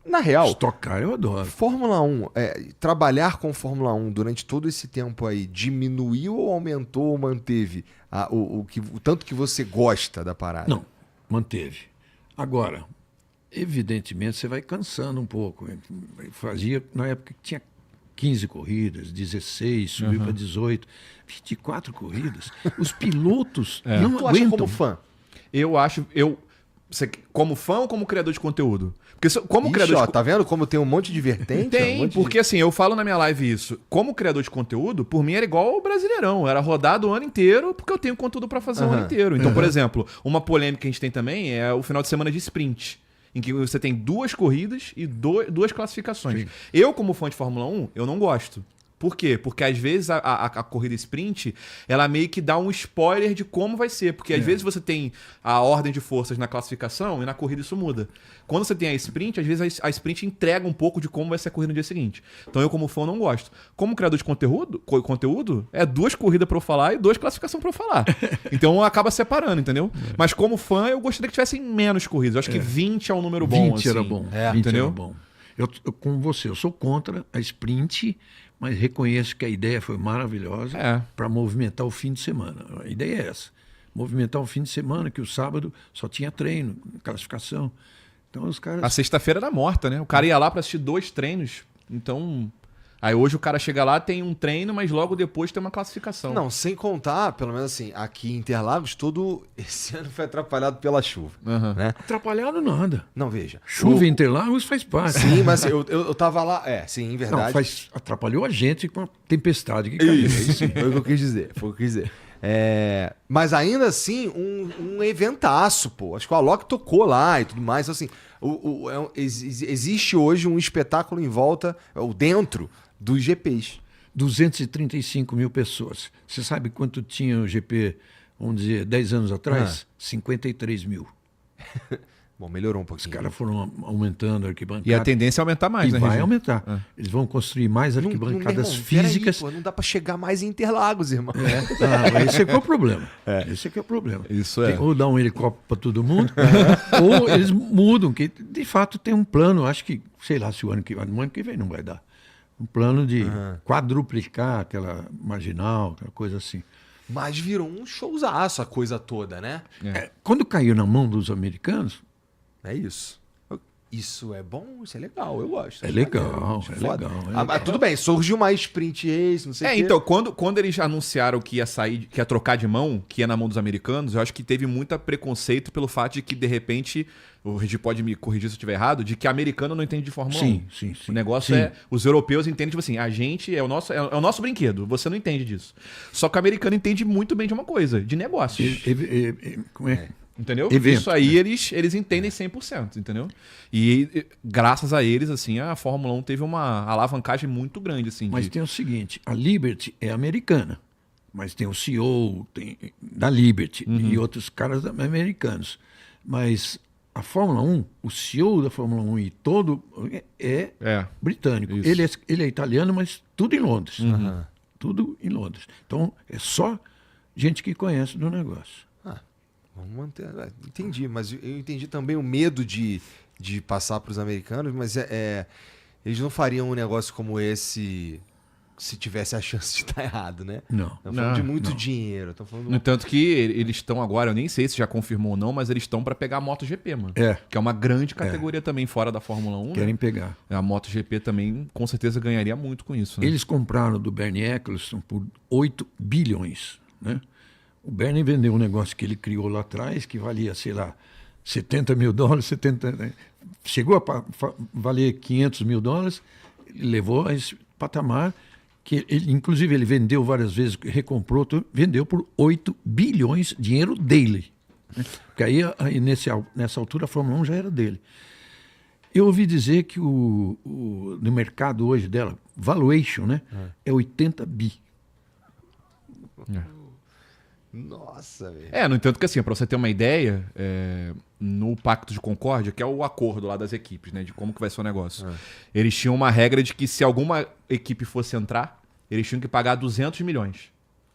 Na real, Stock Car eu adoro. Fórmula 1, trabalhar com Fórmula 1 durante todo esse tempo aí, diminuiu ou aumentou ou manteve o tanto que você gosta da parada? Não, manteve. Agora, evidentemente, você vai cansando um pouco. Fazia, na época que tinha 15 corridas, 16, subiu para 18, 24 corridas. Os pilotos não Tu acha aguentam. como fã? Eu acho. Você, como fã ou como criador de conteúdo? Porque como Ixi, criador ó, de tá vendo como tem um monte de vertente? Tem, um monte porque assim, eu falo na minha live isso. Como criador de conteúdo, por mim era igual ao Brasileirão. Era rodado o ano inteiro, porque eu tenho conteúdo pra fazer o ano inteiro. Então, por exemplo, uma polêmica que a gente tem também é o final de semana de sprint. Em que você tem 2 corridas e duas classificações. Sim. Eu, como fã de Fórmula 1, eu não gosto. Por quê? Porque às vezes a corrida sprint, ela meio que dá um spoiler de como vai ser. Porque às vezes você tem a ordem de forças na classificação e na corrida isso muda. Quando você tem a sprint, às vezes a sprint entrega um pouco de como vai ser a corrida no dia seguinte. Então eu, como fã, não gosto. Como criador de conteúdo é 2 corridas pra eu falar e 2 classificações pra eu falar. Então acaba separando, entendeu? Mas como fã, eu gostaria que tivessem menos corridas. Eu acho que 20 é um número bom. 20 era bom. 20 entendeu? era bom. Eu, como você, eu sou contra a sprint, mas reconheço que a ideia foi maravilhosa para movimentar o fim de semana. A ideia é essa. Movimentar o fim de semana, que o sábado só tinha treino, classificação. Então os caras... A sexta-feira era morta, né? O cara ia lá pra assistir 2 treinos. Então... Aí hoje o cara chega lá, tem um treino, mas logo depois tem uma classificação. Não, sem contar, pelo menos assim, aqui em Interlagos, todo esse ano foi atrapalhado pela chuva. Né? Atrapalhado nada. Não, veja. Chuva em Interlagos faz parte. Sim, mas eu tava lá. Sim, em verdade. Não, atrapalhou a gente com a tempestade que caiu. Isso, foi o que eu quis dizer. Foi o que eu quis dizer. Mas ainda assim, um eventaço, pô. Acho que o Alok tocou lá e tudo mais. Então, assim, existe hoje um espetáculo em volta, ou dentro dos GPs. 235 mil pessoas. Você sabe quanto tinha o GP, vamos dizer, 10 anos atrás? 53 mil. Bom, melhorou um Os pouquinho. caras foram aumentando a arquibancada. E a tendência é aumentar mais, E né, vai Regi? aumentar. Eles vão construir mais arquibancadas Peraí, físicas. pô, não dá pra chegar mais em Interlagos, irmão. Esse é que é o problema. Esse é que é o problema. Isso é. Ou dá um helicóptero para todo mundo, ou eles mudam, que de fato tem um plano, acho que, sei lá se o ano que vem não vai dar. Um plano de quadruplicar aquela marginal, aquela coisa assim. Mas virou um showzaço a coisa toda, né? Quando caiu na mão dos americanos, É isso. Isso é bom, isso é legal, eu gosto. é Acho legal, acho é foda. legal. Mas tudo bem, surgiu mais sprint race, não sei o quê. Então, quando eles anunciaram que ia sair, que ia trocar de mão, que ia na mão dos americanos, eu acho que teve muito preconceito pelo fato de que, de repente, o Regi pode me corrigir se eu estiver errado, de que americano não entende de Fórmula 1. Sim. O negócio os europeus entendem, tipo assim, a gente é o nosso brinquedo, você não entende disso. Só que o americano entende muito bem de uma coisa, de negócios. Como é? Entendeu? Evento, Isso aí eles entendem 100%, entendeu? E graças a eles, assim, a Fórmula 1 teve uma alavancagem muito grande, assim. Mas tem o seguinte, a Liberty é americana, mas tem o CEO da Liberty e outros caras americanos. Mas a Fórmula 1, o CEO da Fórmula 1 e todo é britânico. Isso. Ele é italiano, mas tudo em Londres. Tudo em Londres. Então, é só gente que conhece do negócio. Vamos manter. Entendi, mas eu entendi também o medo de passar para os americanos, mas eles não fariam um negócio como esse se tivesse a chance de estar errado, né? Não. Estão falando de muito dinheiro. Falando... No entanto que eles estão agora, eu nem sei se já confirmou ou não, mas eles estão para pegar a MotoGP, mano. Que é uma grande categoria também fora da Fórmula 1. Querem né? pegar. A MotoGP também, com certeza, ganharia muito com isso. Né? Eles compraram do Bernie Eccleston por 8 bilhões, né? O Bernie vendeu um negócio que ele criou lá atrás, que valia, sei lá, 70 mil dólares, chegou a valer 500 mil dólares, levou a esse patamar, que inclusive ele vendeu várias vezes, recomprou, vendeu por 8 bilhões, dinheiro dele. Né? Porque aí nessa altura a Fórmula 1 já era dele. Eu ouvi dizer que no mercado hoje dela, valuation, né, é 80 bi. Nossa, velho. No entanto que assim, para você ter uma ideia, no Pacto de Concórdia, que é o acordo lá das equipes, né, de como que vai ser o negócio, eles tinham uma regra de que se alguma equipe fosse entrar, eles tinham que pagar 200 milhões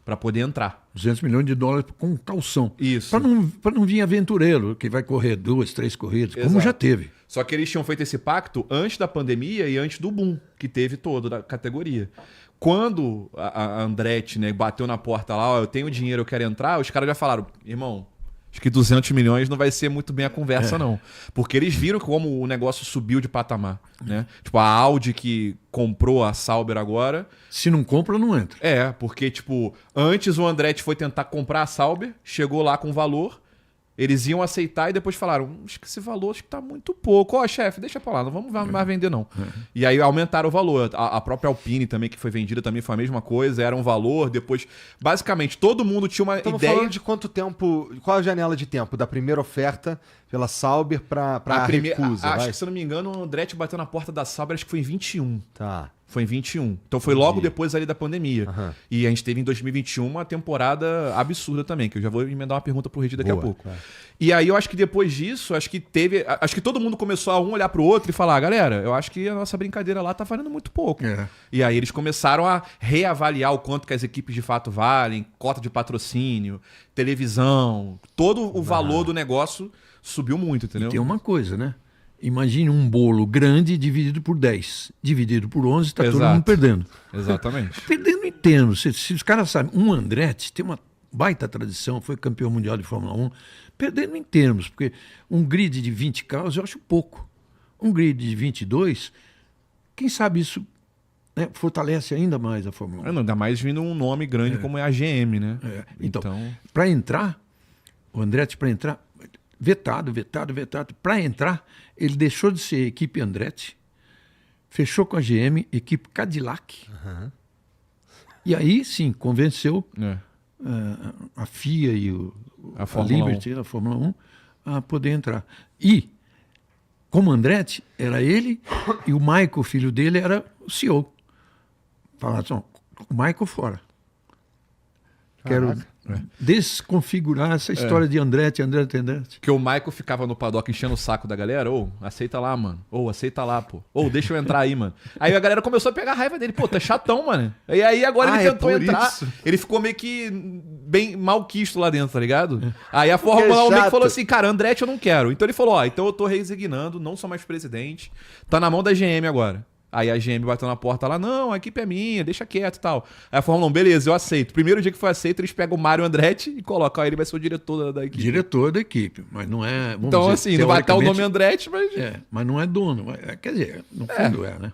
para poder entrar. 200 milhões de dólares com calção. Isso. Para não vir aventureiro, que vai correr 2, 3 corridas, como já teve. Só que eles tinham feito esse pacto antes da pandemia e antes do boom que teve todo da categoria. Quando a Andretti, né, bateu na porta lá, ó, eu tenho dinheiro, eu quero entrar, os caras já falaram, irmão, acho que 200 milhões não vai ser muito bem a conversa, não. Porque eles viram como o negócio subiu de patamar, né? Tipo, a Audi que comprou a Sauber agora... Se não compra, não entra. Porque, tipo, antes o Andretti foi tentar comprar a Sauber, chegou lá com valor, eles iam aceitar e depois falaram, acho que esse valor acho que tá muito pouco. Ó, chefe, deixa pra lá, não vamos mais vender, não. E aí aumentaram o valor. A própria Alpine também, que foi vendida, também foi a mesma coisa, era um valor, depois... Basicamente, todo mundo tinha uma Estamos ideia... falando de quanto tempo... Qual a janela de tempo da primeira oferta pela Sauber pra recusa? Acho vai? que, se eu não me engano, o Andretti bateu na porta da Sauber, acho que foi em 21. Tá. Foi em 21. Então foi logo depois ali da pandemia. E a gente teve em 2021 uma temporada absurda também, que eu já vou emendar uma pergunta pro Rede daqui a pouco. Claro. E aí eu acho que depois disso, acho que todo mundo começou a olhar pro outro e falar, galera, eu acho que a nossa brincadeira lá tá valendo muito pouco. E aí eles começaram a reavaliar o quanto que as equipes de fato valem, cota de patrocínio, televisão, todo o valor do negócio subiu muito, entendeu? E tem uma coisa, né? Imagine um bolo grande dividido por 10. Dividido por 11, está todo mundo perdendo. Exatamente. Perdendo em termos. Se os caras sabem, um Andretti tem uma baita tradição, foi campeão mundial de Fórmula 1, perdendo em termos, porque um grid de 20 carros eu acho pouco. Um grid de 22, quem sabe isso, né, fortalece ainda mais a Fórmula 1. Ainda mais vindo um nome grande como é a GM, né? Então, para entrar, o Andretti para entrar, vetado. Para entrar, ele deixou de ser equipe Andretti, fechou com a GM, equipe Cadillac. E aí, sim, convenceu a FIA e a Liberty, a Fórmula 1, a poder entrar. E, como Andretti, era ele e o Michael, filho dele, era o CEO. Falaram assim, o Michael fora. Quero desconfigurar essa história de Andretti. Que o Michael ficava no paddock enchendo o saco da galera. Aceita lá, mano. Aceita lá, pô. Deixa eu entrar aí, mano. Aí a galera começou a pegar raiva dele. Pô, tá chatão, mano. E aí agora ele tentou entrar. Isso. Ele ficou meio que bem malquisto lá dentro, tá ligado? Aí a Fórmula 1 meio que falou assim, cara, Andretti eu não quero. Então ele falou, então eu tô resignando, não sou mais presidente. Tá na mão da GM agora. Aí a GM bateu na porta lá, não, a equipe é minha, deixa quieto e tal. Aí a Fórmula 1, beleza, eu aceito. Primeiro dia que foi aceito, eles pegam o Mário Andretti e colocam, ele vai ser o diretor da equipe. Diretor da equipe, mas não é... Então dizer, assim, não vai estar o nome Andretti, mas... mas não é dono, quer dizer, no fundo né?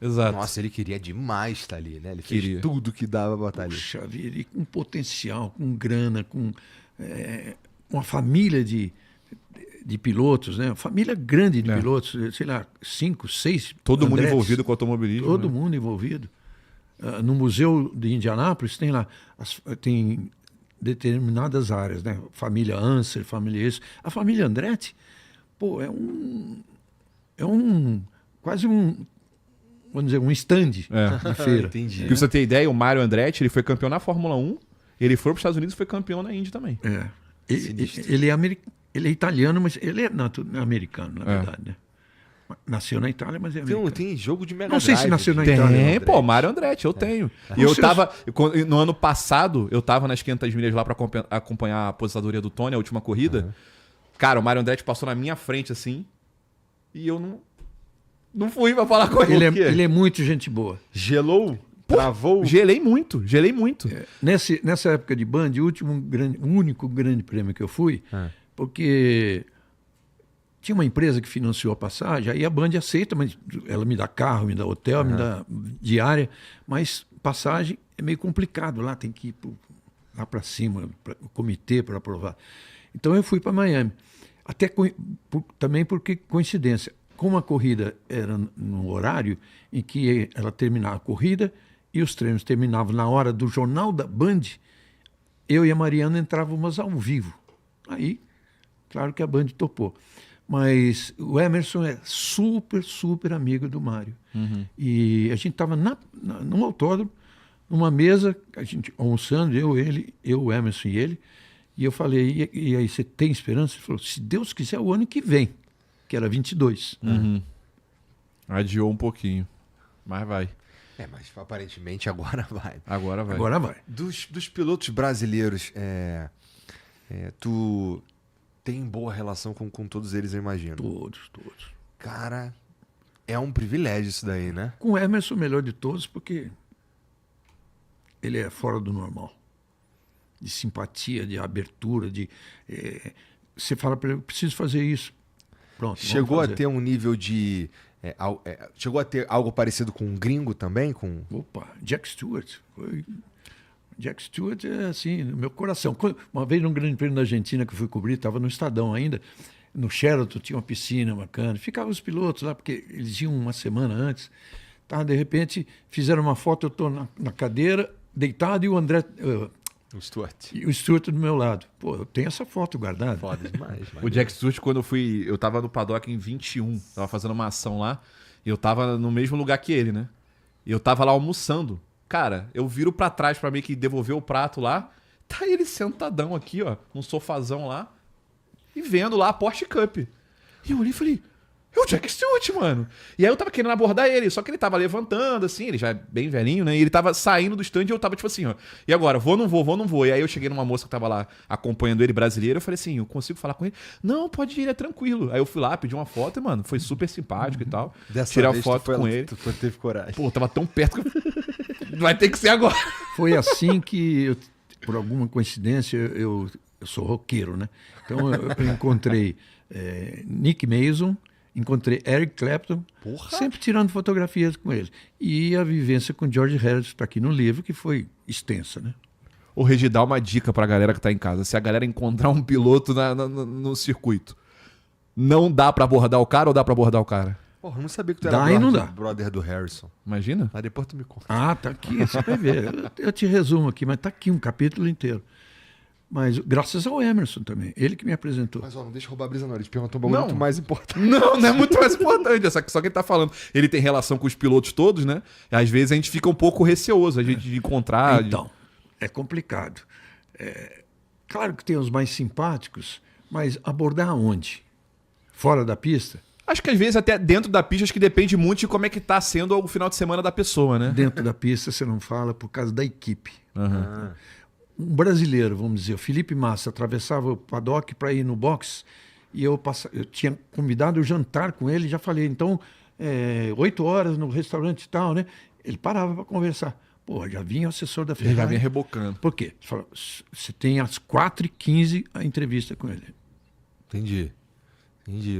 Exato. Nossa, ele queria demais estar ali, né? Ele fez tudo que dava pra estar ali. Puxa vida, e com potencial, com grana, com uma família de pilotos, né? Família grande de pilotos, sei lá, 5, 6. Todo mundo envolvido com automobilismo. Todo mundo envolvido. No Museu de Indianápolis tem lá, tem determinadas áreas, né? Família Anser, família isso. A família Andretti, pô, é quase um, vamos dizer, um stand de feira. Entendi. Pra você ter ideia, o Mário Andretti, ele foi campeão na Fórmula 1, ele foi para os Estados Unidos e foi campeão na Indy também. Ele é italiano, mas ele é americano, na verdade, né? Nasceu na Itália, mas é americano. Tem jogo de Mega Não sei Drive, se nasceu na Itália. Tem, Mário Andretti, eu tenho. E eu tava, no ano passado, eu tava nas 500 milhas lá pra acompanhar a aposentadoria do Tony, a última corrida. Cara, o Mário Andretti passou na minha frente, assim, e eu não fui pra falar com ele. Ele é muito gente boa. Gelou? Travou? Gelei muito. Nessa época de Band, o único grande prêmio que eu fui, porque tinha uma empresa que financiou a passagem, aí a Band aceita, mas ela me dá carro, me dá hotel, me dá diária, mas passagem é meio complicado lá, tem que ir lá para cima, o comitê para aprovar. Então eu fui para Miami. Até também porque, coincidência, como a corrida era no horário em que ela terminava a corrida e os treinos terminavam na hora do jornal da Band, eu e a Mariana entrávamos ao vivo. Aí, claro que a Band topou. Mas o Emerson é super amigo do Mário. E a gente estava num autódromo, numa mesa, a gente almoçando, eu, o Emerson e ele, e eu falei, e aí, você tem esperança? Ele falou, se Deus quiser, o ano que vem, que era 22. Adiou um pouquinho, mas vai. Mas aparentemente agora vai. Agora vai. Dos pilotos brasileiros, tu tem boa relação com todos eles, eu imagino. Todos. Cara, é um privilégio isso daí, né? Com o Emerson, o melhor de todos, porque ele é fora do normal. De simpatia, de abertura, você fala para ele, eu preciso fazer isso. Pronto, Chegou a vamos fazer. ter um nível de... chegou a ter algo parecido com um gringo também? Opa, Jack Stewart. Jack Stewart é assim, no meu coração. Uma vez num grande prêmio da Argentina que eu fui cobrir, estava no Estadão ainda, no Sheraton tinha uma piscina bacana, ficavam os pilotos lá, porque eles iam uma semana antes. Tá, de repente, fizeram uma foto, eu estou na cadeira, deitado, e o André... O Stuart. E o Stuart do meu lado. Pô, eu tenho essa foto guardada. Foda demais. O Jack Stewart, quando eu tava no paddock em 21, tava fazendo uma ação lá, e eu tava no mesmo lugar que ele, né? E eu tava lá almoçando. Cara, eu viro pra trás pra meio que devolver o prato lá, tá ele sentadão aqui, ó, num sofazão lá, e vendo lá a Porsche Cup. E eu olhei e falei, é o Jack Stewart, mano. E aí eu tava querendo abordar ele, só que ele tava levantando, assim, ele já é bem velhinho, né? E ele tava saindo do stand e eu tava tipo assim, ó. E agora, vou, não vou, vou, não vou. E aí eu cheguei numa moça que tava lá acompanhando ele, brasileira, eu falei assim, eu consigo falar com ele? Não, pode ir, ele é tranquilo. Aí eu fui lá, pedi uma foto e, mano, foi super simpático e tal. Tirei a foto com ele. Tu teve coragem. Pô, tava tão perto que vai ter que ser agora. Foi assim que, por alguma coincidência, eu sou roqueiro, né? Então eu encontrei Nick Mason, encontrei Eric Clapton, sempre tirando fotografias com ele. E a vivência com George Harrison está aqui no livro, que foi extensa, né? Ô, Regi, dá uma dica pra galera que tá em casa. Se a galera encontrar um piloto no circuito, não dá pra abordar o cara ou dá pra abordar o cara? Porra, eu não sabia que tu Dá era e não dá. brother do Harrison. Imagina? Mas depois tu me conta. Ah, tá aqui, você vai ver. Eu te resumo aqui, mas tá aqui um capítulo inteiro. Mas graças ao Emerson também, ele que me apresentou. Mas ó, não deixa eu roubar a brisa não. Ele te perguntou um bagulho Não. muito mais importante. Não, não é muito mais importante. Só que ele tá falando. Ele tem relação com os pilotos todos, né? E às vezes a gente fica um pouco receoso, a gente de encontrar. Então, é complicado. Claro que tem os mais simpáticos, mas abordar aonde? Fora da pista? Acho que às vezes até dentro da pista, acho que depende muito de como é que tá sendo o final de semana da pessoa, né? Dentro da pista você não fala por causa da equipe. Uhum. Um brasileiro, vamos dizer, o Felipe Massa, atravessava o paddock para ir no box e eu tinha convidado o jantar com ele, já falei, então, 8 horas no restaurante e tal, né? Ele parava para conversar. Pô, já vinha o assessor da Ferrari. Já vinha rebocando. Por quê? Ele falou, você tem às 4h15 a entrevista com ele. Entendi.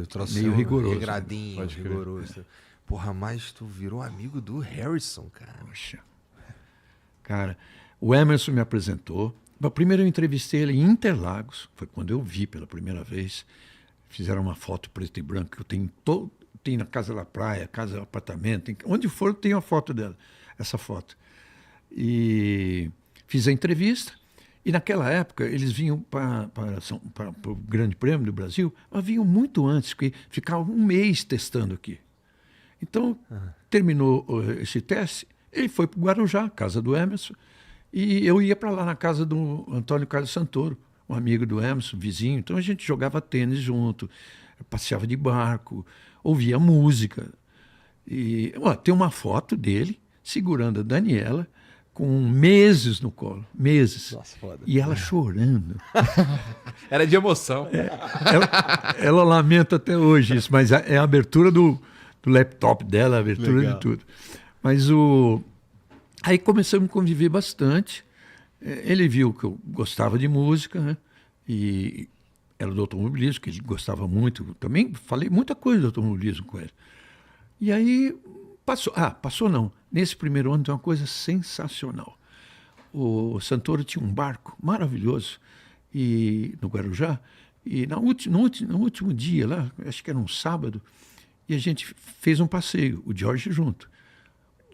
O troço Meio rigoroso. regradinho, Pode crer. rigoroso. Porra, mas tu virou amigo do Harrison, cara. Poxa. Cara, o Emerson me apresentou. Primeiro eu entrevistei ele em Interlagos, foi quando eu vi pela primeira vez. Fizeram uma foto preto e branco que eu tenho tem na casa da praia, casa, apartamento, onde for eu tenho a foto dela, essa foto. E fiz a entrevista. E naquela época eles vinham para o Grande Prêmio do Brasil, mas vinham muito antes, porque ficavam um mês testando aqui. Então, terminou esse teste, ele foi para o Guarujá, casa do Emerson, e eu ia para lá na casa do Antônio Carlos Santoro, um amigo do Emerson, vizinho. Então a gente jogava tênis junto, passeava de barco, ouvia música. E tem uma foto dele segurando a Daniela, com meses no colo, meses. Nossa, foda. E ela chorando. Era de emoção. Ela lamenta até hoje isso, mas é a abertura do laptop dela, a abertura Legal. de tudo. Mas aí começamos a conviver bastante. Ele viu que eu gostava de música, né? E era do automobilismo, que ele gostava muito. Também falei muita coisa do automobilismo com ele. E aí passou. Passou não. Nesse primeiro ano tem uma coisa sensacional. O Santoro tinha um barco maravilhoso no Guarujá, e no último dia lá, acho que era um sábado, e a gente fez um passeio, o George junto.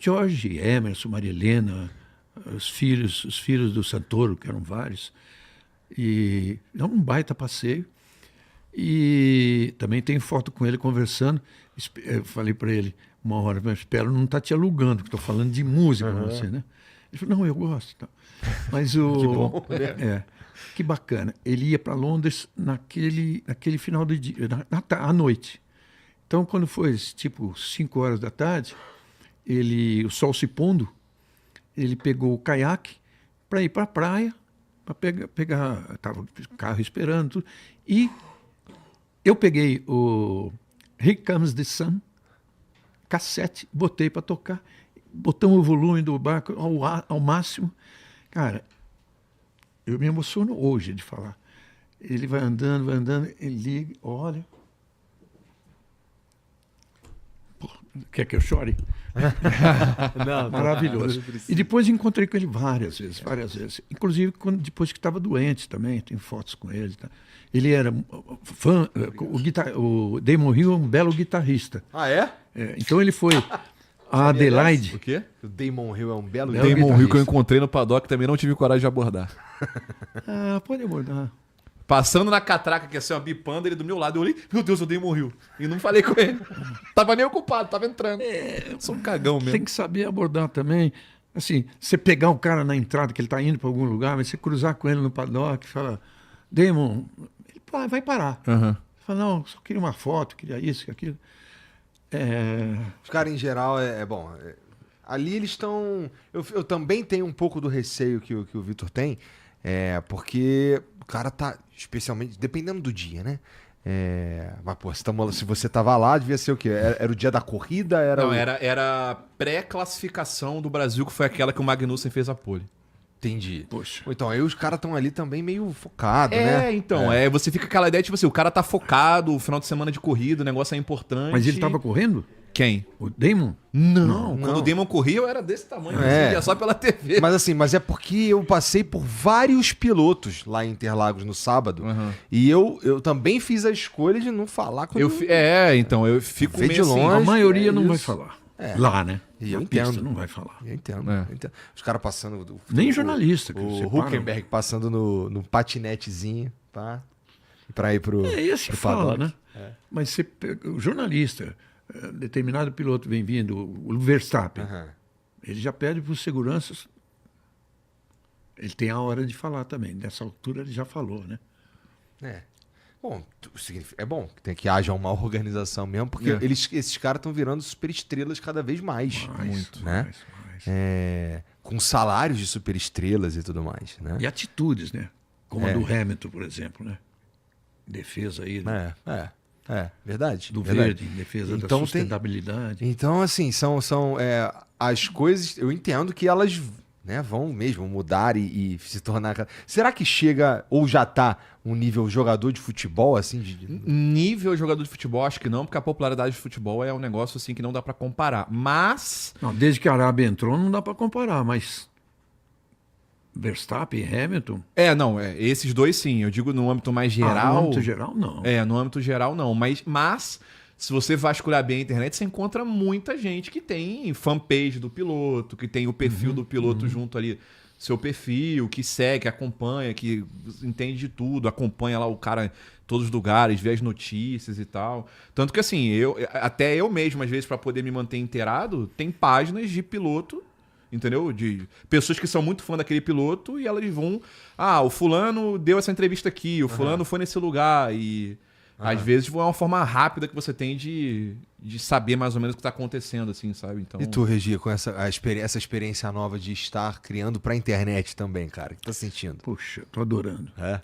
George, Emerson, Maria Helena, os filhos do Santoro, que eram vários, e é um baita passeio. E também tem foto com ele conversando. Eu falei para ele uma hora, mas espero não estar te alugando, que estou falando de música com você, né? Ele falou, não, eu gosto. Então. Mas que bom, né? Que bacana. Ele ia para Londres naquele final do dia, à noite. Então, quando foi tipo 5 horas da tarde, o sol se pondo, ele pegou o caiaque para ir para a praia, para pegar, estava o carro esperando, tudo, e eu peguei Here Comes the Sun, cassete, botei para tocar, botamos o volume do barco ao máximo. Cara, eu me emociono hoje de falar. Ele vai andando, ele liga, olha. Pô, quer que eu chore? Não, Maravilhoso. E depois encontrei com ele várias vezes. Inclusive depois que estava doente também, tem fotos com ele. Tá? Ele era fã, o Damon Hill é um belo guitarrista. Ah, é? Então ele foi a Adelaide. O quê? O Damon Hill é um belo Damon guitarrista. Hill que eu encontrei no paddock também não tive coragem de abordar. Pode abordar. Passando na catraca, que ia ser uma bipanda, ele do meu lado. Eu olhei, meu Deus, o Damon Hill. E não falei com ele. Tava nem ocupado, tava entrando. Sou um cagão mesmo. Tem que saber abordar também. Assim, você pegar o cara na entrada, que ele está indo para algum lugar, mas você cruzar com ele no paddock e falar, Damon, ele vai parar. Uhum. Fala, não, só queria uma foto, queria isso, aquilo. Os caras, em geral, bom. Ali eles estão... Eu também tenho um pouco do receio que o Vitor tem, porque o cara tá, especialmente, dependendo do dia, né? Mas, pô, se você tava lá, devia ser o quê? Era o dia da corrida? Não, era pré-classificação do Brasil, que foi aquela que o Magnussen fez a pole. Entendi. Poxa. Então, aí os caras estão ali também meio focados, né? Então, você fica com aquela ideia, tipo assim, o cara tá focado, o final de semana de corrida, o negócio é importante. Mas ele estava correndo? Quem? O Damon? Não. Quando o Damon corria, eu era desse tamanho, assim, ia só pela TV. Mas é porque eu passei por vários pilotos lá em Interlagos no sábado, e eu também fiz a escolha de não falar com Então, eu fico Vê meio de assim... longe. A maioria não isso. vai falar. Lá, né? E eu Na pista entendo. não vai falar. Eu entendo. Os caras passando... Nem jornalista. que O você Huckenberg passando no patinetezinho, tá? Pra ir pro esse pro fala, paddock. né? Mas você pega, o jornalista, determinado piloto vem vindo, o Verstappen, ele já pede para os seguranças. Ele tem a hora de falar também. Nessa altura ele já falou, né? Bom, é bom que tem que haja uma organização mesmo, porque esses caras estão virando superestrelas cada vez mais. Muito, né? mais. Com salários de superestrelas e tudo mais, né? E atitudes, né? Como a do Hamilton, por exemplo, né? Defesa aí Verdade. do verdade. verde, defesa da Então sustentabilidade. Então, assim, são as coisas. Eu entendo que elas, né, vão mesmo mudar e se tornar. Será que chega ou já tá um nível jogador de futebol, assim? Nível jogador de futebol, acho que não, porque a popularidade de futebol é um negócio assim que não dá pra comparar. Mas. Não, desde que a Arábia entrou, não dá para comparar, mas Verstappen e Hamilton. Esses dois sim. Eu digo no âmbito mais geral. No âmbito geral, não. No âmbito geral, não. Mas se você vasculhar bem a internet, você encontra muita gente que tem fanpage do piloto, que tem o perfil do piloto junto ali, seu perfil, que segue, que acompanha, que entende de tudo, acompanha lá o cara em todos os lugares, vê as notícias e tal. Tanto que assim, até eu mesmo, às vezes, para poder me manter inteirado, tem páginas de piloto, entendeu? De pessoas que são muito fã daquele piloto e elas vão... o fulano deu essa entrevista aqui, o fulano foi nesse lugar e... Às vezes é uma forma rápida que você tem de saber mais ou menos o que está acontecendo, assim, sabe? Então... E tu, Regi, com essa experiência nova de estar criando pra internet também, cara? O que tá sentindo? Puxa, tô adorando. O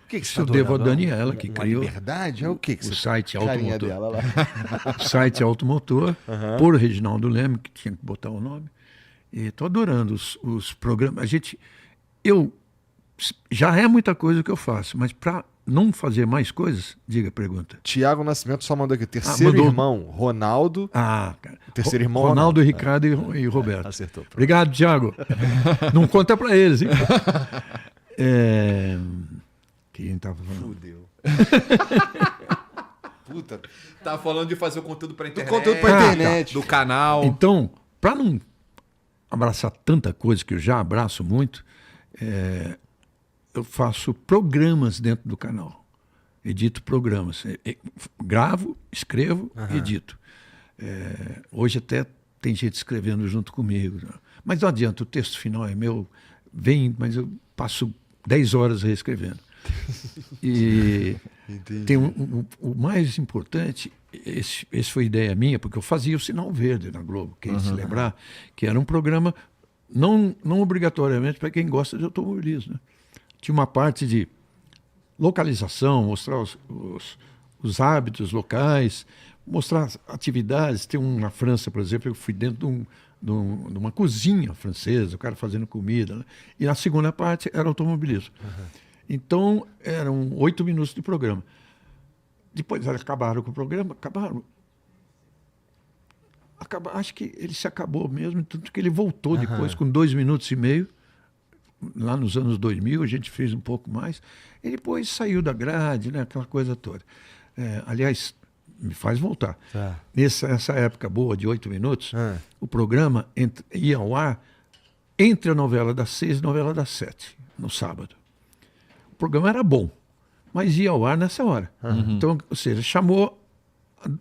que Isso você eu tá devo a adorando? Daniela, que Uma criou liberdade? É o que o você site carinha Automotor. dela lá. O site Automotor, por Reginaldo Leme, que tinha que botar o nome. E tô adorando os programas. Já é muita coisa que eu faço, mas para não fazer mais coisas, diga a pergunta. Tiago Nascimento só mandou aqui. Terceiro mandou. irmão, Ronaldo. Cara. Terceiro irmão, Ronaldo, Ricardo e Roberto. Acertou. Pronto. Obrigado, Tiago. Não conta para eles, hein? Quem tava falando? Fudeu. Puta. Tá falando de fazer o conteúdo pra internet. conteúdo pra internet. Do canal. Então, para não abraçar tanta coisa que eu já abraço muito, eu faço programas dentro do canal. Edito programas. Gravo, escrevo, edito. Hoje até tem gente escrevendo junto comigo. Mas não adianta, o texto final é meu, mas eu passo 10 horas reescrevendo. E tem o mais importante, esse foi ideia minha, porque eu fazia o Sinal Verde na Globo, quem se lembrar, que era um programa não obrigatoriamente para quem gosta de automobilismo, né? Tinha uma parte de localização, mostrar os hábitos locais, mostrar atividades. Tem na França, por exemplo, eu fui dentro de uma cozinha francesa, o cara fazendo comida, né? E a segunda parte era automobilismo. Então, eram 8 minutos de programa. Depois eles acabaram com o programa, acho que ele se acabou mesmo, tanto que ele voltou depois com 2 minutos e meio. Lá nos anos 2000, a gente fez um pouco mais. E depois saiu da grade, né? Aquela coisa toda. Aliás, me faz voltar. Tá. Nessa época boa de 8 minutos, o programa ia ao ar entre a novela das 6 e a novela das 7, no sábado. O programa era bom, mas ia ao ar nessa hora. Então, ou seja, chamou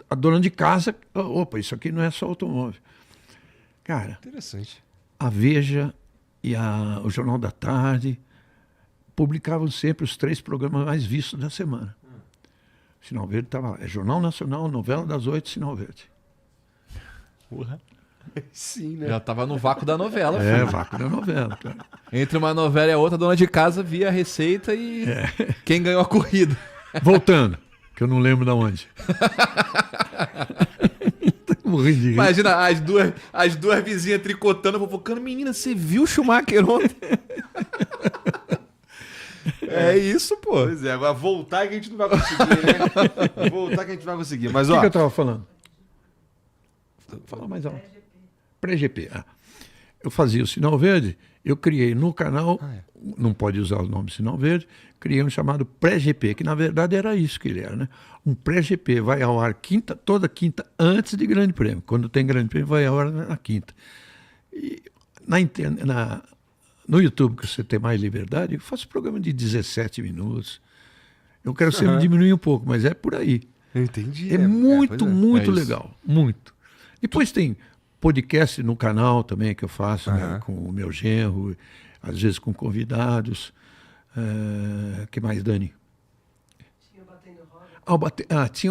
a dona de casa. Opa, isso aqui não é só automóvel. Cara, Interessante. a Veja e o Jornal da Tarde publicavam sempre os 3 programas mais vistos da semana. Sinal Verde estava lá. É Jornal Nacional, Novela das 8, Sinal Verde. Porra. Sim, né? Já tava no vácuo da novela. Vácuo da novela, cara. Entre uma novela e a outra, a dona de casa via a receita e quem ganhou a corrida. Voltando, que eu não lembro de onde. Tô morrendo de rir. Imagina as duas vizinhas tricotando, fofocando. Menina, você viu o Schumacher ontem? É isso, pô. Pois é, agora voltar que a gente não vai conseguir, né? Voltar que a gente vai conseguir. Mas, O ó. que eu estava falando? Fala mais alto. Pré-GP. Eu fazia o Sinal Verde, eu criei no canal, não pode usar o nome Sinal Verde, criei um chamado Pré-GP, que na verdade era isso que ele era, né? Um Pré-GP vai ao ar toda quinta antes de Grande Prêmio. Quando tem Grande Prêmio, vai ao ar na quinta. E no YouTube, que você tem mais liberdade, eu faço programa de 17 minutos. Eu quero sempre diminuir um pouco, mas é por aí. Eu entendi. É muito, pois é. muito É isso. legal. Muito. Depois tem podcast no canal também que eu faço, né, com o meu genro, às vezes com convidados. Que mais, Dani? Tinha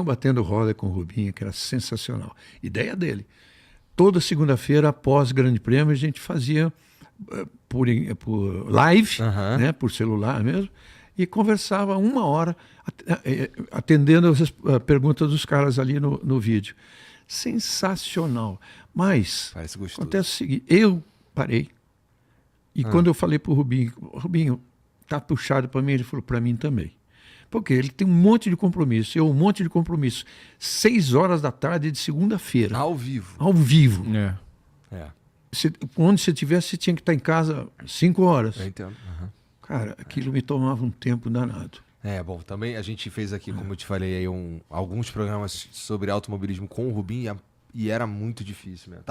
o Batendo Roda com o Rubinho, que era sensacional. Ideia dele. Toda segunda-feira, após Grande Prêmio, a gente fazia por live, né, por celular mesmo, e conversava 1 hora, atendendo as perguntas dos caras ali no vídeo. Sensacional. Mas Parece gostoso. acontece o seguinte, eu parei. E quando eu falei para o Rubinho, tá puxado para mim, ele falou, para mim também. Porque ele tem um monte de compromisso, eu um monte de compromisso. 6 horas da tarde de segunda-feira. Ao vivo. Ao vivo. É. Onde você estivesse, você tinha que estar em casa 5 horas. Eu entendo. Cara, aquilo me tomava um tempo danado. Bom, também a gente fez aqui, como eu te falei, aí, alguns programas sobre automobilismo com o Rubinho e era muito difícil mesmo.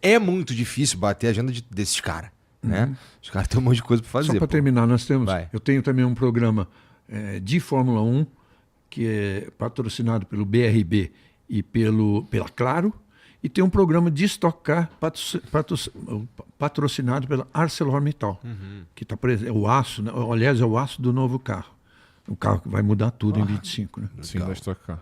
É muito difícil bater a agenda desses caras, né? Os caras têm um monte de coisa pra fazer. Só para terminar, Vai. eu tenho também um programa de Fórmula 1, que é patrocinado pelo BRB e pela Claro, e tem um programa de Stock Car patrocinado pela ArcelorMittal, que é o aço, né? Aliás, é o aço do novo carro. O carro que vai mudar tudo em 25, né? Sim, vai estocar.